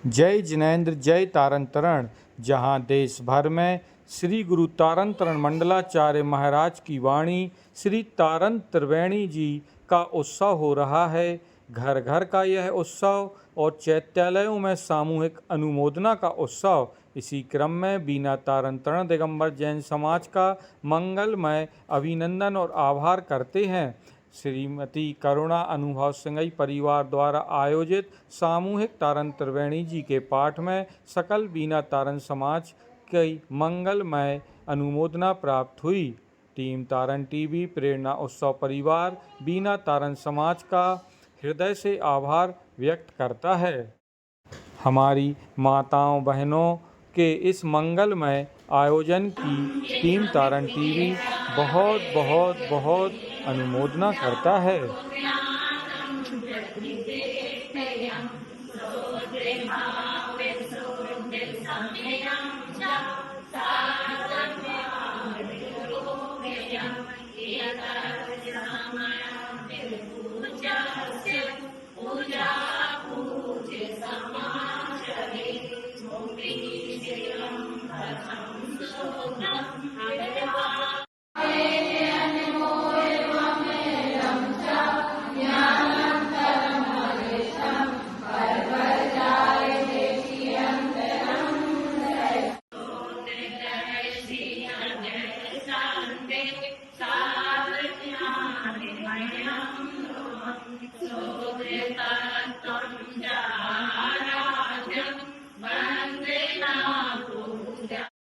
जय जिनेन्द्र जय तारण तरण। जहाँ देश भर में श्री गुरु तारण तरण मंडलाचार्य महाराज की वाणी श्री तारण त्रिवेणी जी का उत्सव हो रहा है। घर घर का यह उत्सव और चैत्यालयों में सामूहिक अनुमोदना का उत्सव। इसी क्रम में बीना तारण तरण दिगंबर जैन समाज का मंगलमय अभिनंदन और आभार करते हैं। श्रीमती करुणा अनुभव सिंघई परिवार द्वारा आयोजित सामूहिक तारण त्रिवेणी जी के पाठ में सकल बीना तारण समाज की मंगलमय अनुमोदना प्राप्त हुई। टीम तारण टीवी प्रेरणा उत्सव परिवार बीना तारण समाज का हृदय से आभार व्यक्त करता है। हमारी माताओं बहनों के इस मंगलमय आयोजन की टीम तारण टीवी बहुत बहुत बहुत अनुमोदना करता है।